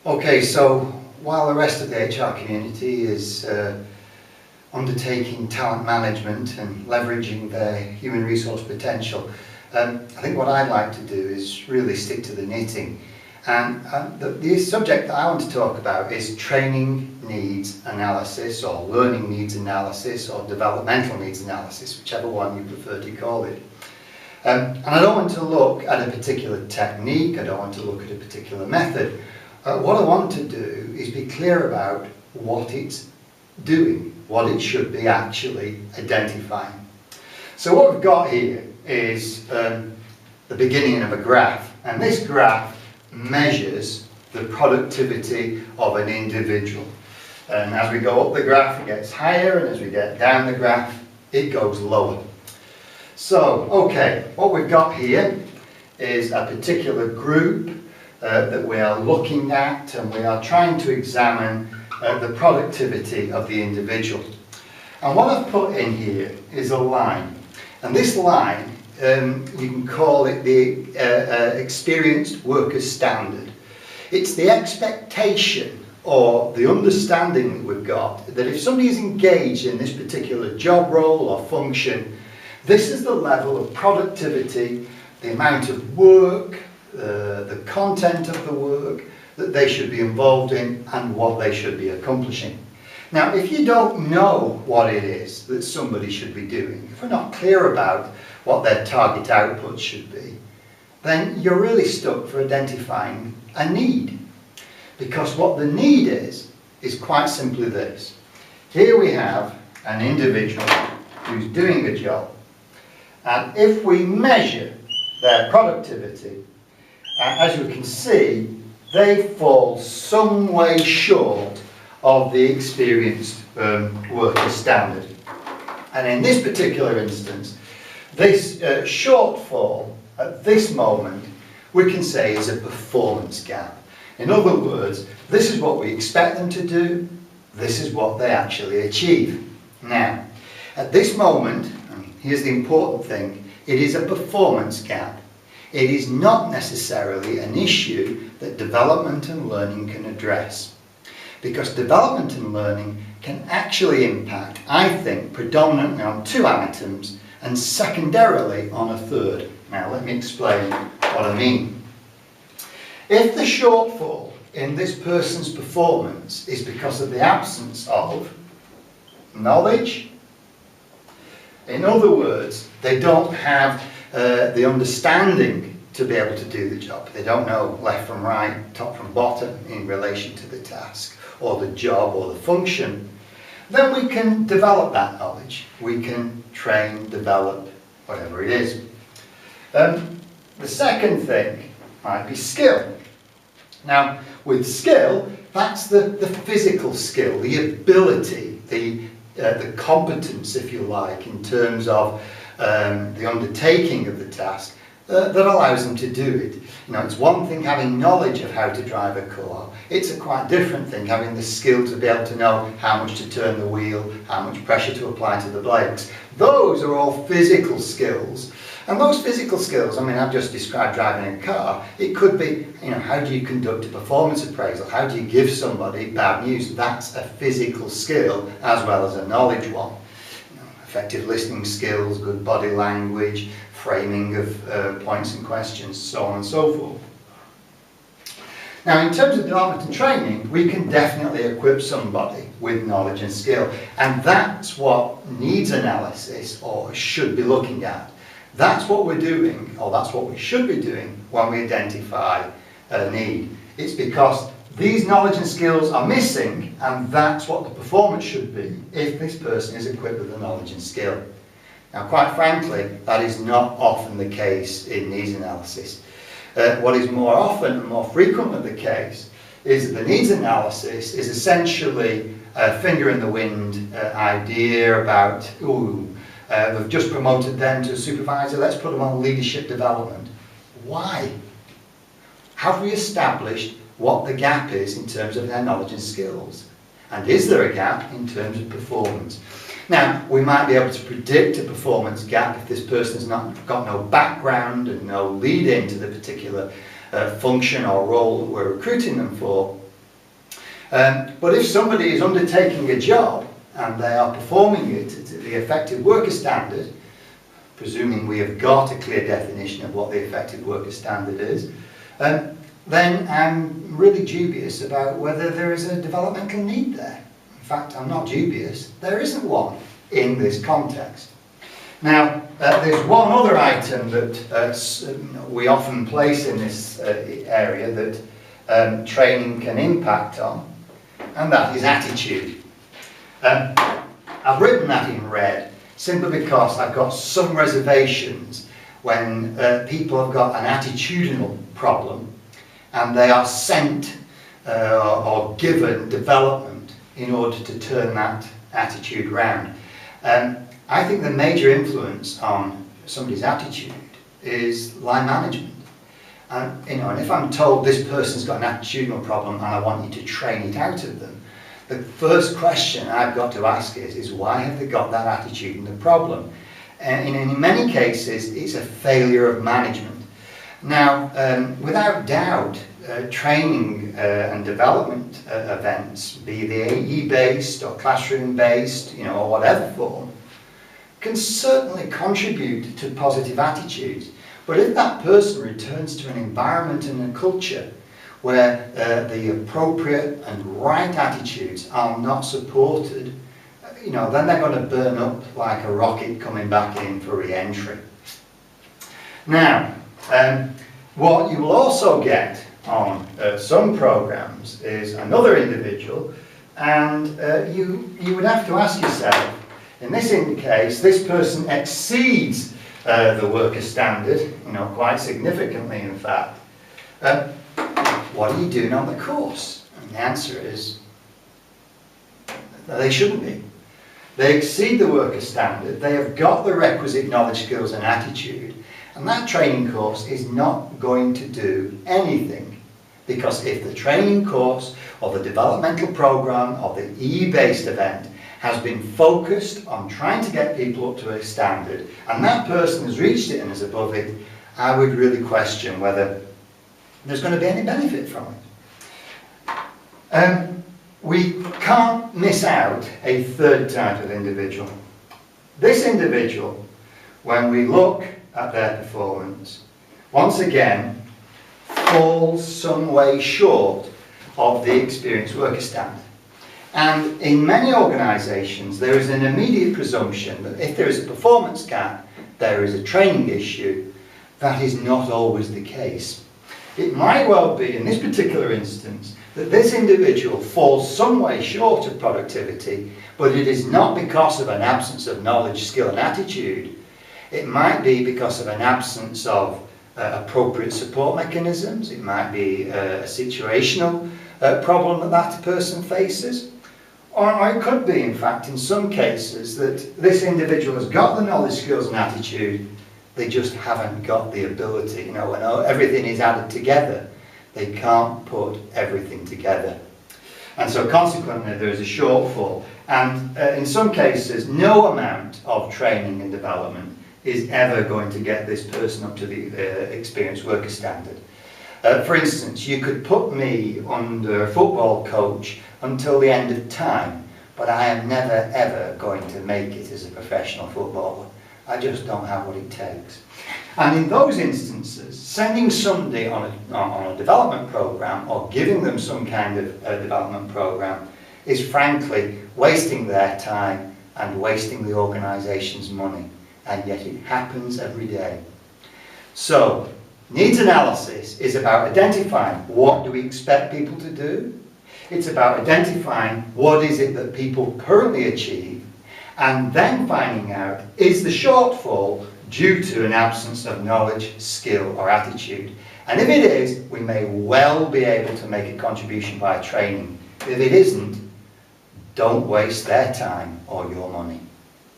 Okay, so while the rest of the HR community is undertaking talent management and leveraging their human resource potential, I think what I'd like to do is really stick to the knitting. And the subject that I want to talk about is training needs analysis, or learning needs analysis, or developmental needs analysis, whichever one you prefer to call it. And I don't want to look at a particular technique, I don't want to look at a particular method. What I want to do is be clear about what it's doing, what it should be actually identifying. So what we've got here is the beginning of a graph, and this graph measures the productivity of an individual. And as we go up the graph, it gets higher, and as we get down the graph, it goes lower. So, okay, what we've got here is a particular group that we are looking at, and we are trying to examine the productivity of the individual. And what I've put in here is a line, and this line you can call it the experienced workers standard. It's the expectation or the understanding that we've got that if somebody is engaged in this particular job role or function, this is the level of productivity, the amount of work, the content of the work that they should be involved in and what they should be accomplishing. Now, if you don't know what it is that somebody should be doing, if we're not clear about what their target output should be, then you're really stuck for identifying a need. Because what the need is quite simply this. Here we have an individual who's doing a job, and if we measure their productivity, as you can see, they fall some way short of the experienced worker standard. And in this particular instance, this shortfall at this moment, we can say is a performance gap. In other words, this is what we expect them to do, this is what they actually achieve. Now, at this moment, here's the important thing, it is a performance gap. It is not necessarily an issue that development and learning can address. Because development and learning can actually impact, I think, predominantly on two items and secondarily on a third. Now let me explain what I mean. If the shortfall in this person's performance is because of the absence of knowledge, in other words, they don't have the understanding to be able to do the job. They don't know left from right, top from bottom in relation to the task or the job or the function. Then we can develop that knowledge. We can train, develop, whatever it is. The second thing might be skill. Now, with skill, that's the physical skill, the ability, the competence, if you like, in terms of the undertaking of the task that allows them to do it. You know, it's one thing having knowledge of how to drive a car. It's a quite different thing having the skill to be able to know how much to turn the wheel, how much pressure to apply to the brakes. Those are all physical skills. And those physical skills, I mean, I've just described driving a car. It could be, you know, how do you conduct a performance appraisal? How do you give somebody bad news? That's a physical skill as well as a knowledge one. You know, effective listening skills, good body language, framing of points and questions, so on and so forth. Now, in terms of development and training, we can definitely equip somebody with knowledge and skill. And that's what needs analysis or should be looking at. That's what we're doing, or that's what we should be doing when we identify a need. It's because these knowledge and skills are missing, and that's what the performance should be if this person is equipped with the knowledge and skill. Now, quite frankly, that is not often the case in needs analysis. What is more often and more frequently the case is that the needs analysis is essentially a finger in the wind idea about, we've just promoted them to a supervisor, let's put them on leadership development. Why? Have we established what the gap is in terms of their knowledge and skills? And is there a gap in terms of performance? Now, we might be able to predict a performance gap if this person's not got no background and no lead into the particular function or role that we're recruiting them for. But if somebody is undertaking a job and they are performing it to the effective worker standard, presuming we have got a clear definition of what the effective worker standard is, then I'm really dubious about whether there is a developmental need there. In fact, I'm not dubious, there isn't one in this context. Now, there's one other item that we often place in this area that training can impact on, and that is attitude. I've written that in red simply because I've got some reservations when people have got an attitudinal problem and they are sent or given development in order to turn that attitude round. I think the major influence on somebody's attitude is line management. And if I'm told this person's got an attitudinal problem and I want you to train it out of them, the first question I've got to ask is why have they got that attitude and the problem? And in many cases, it's a failure of management. Now, without doubt, training and development events, be they AE-based or classroom-based, or whatever form, can certainly contribute to positive attitudes. But if that person returns to an environment and a culture where the appropriate and right attitudes are not supported, then they're going to burn up like a rocket coming back in for re-entry. Now, what you will also get on some programs is another individual, and you would have to ask yourself, in this case, this person exceeds the worker standard, quite significantly in fact. What are you doing on the course? And the answer is, they shouldn't be. They exceed the worker standard, they have got the requisite knowledge, skills and attitude, and that training course is not going to do anything, because if the training course or the developmental program or the E-based event has been focused on trying to get people up to a standard, and that person has reached it and is above it, I would really question whether there's going to be any benefit from it. We can't miss out a third type of individual. This individual, when we look at their performance, once again falls some way short of the experienced worker standard. And in many organisations there is an immediate presumption that if there is a performance gap, there is a training issue. That is not always the case. It might well be, in this particular instance, that this individual falls some way short of productivity, but it is not because of an absence of knowledge, skill and attitude. It might be because of an absence of appropriate support mechanisms. It might be a situational problem that person faces. Or it could be, in fact, in some cases, that this individual has got the knowledge, skills and attitude, they just haven't got the ability. When everything is added together, they can't put everything together. And so consequently there is a shortfall. And in some cases, no amount of training and development is ever going to get this person up to the experienced worker standard. For instance, you could put me under a football coach until the end of time, but I am never ever going to make it as a professional footballer. I just don't have what it takes. And in those instances, sending somebody on a development program or giving them some kind of development program is frankly wasting their time and wasting the organisation's money. And yet it happens every day. So, needs analysis is about identifying what do we expect people to do. It's about identifying what is it that people currently achieve, and then finding out, is the shortfall due to an absence of knowledge, skill or attitude? And if it is, we may well be able to make a contribution by training. If it isn't, don't waste their time or your money.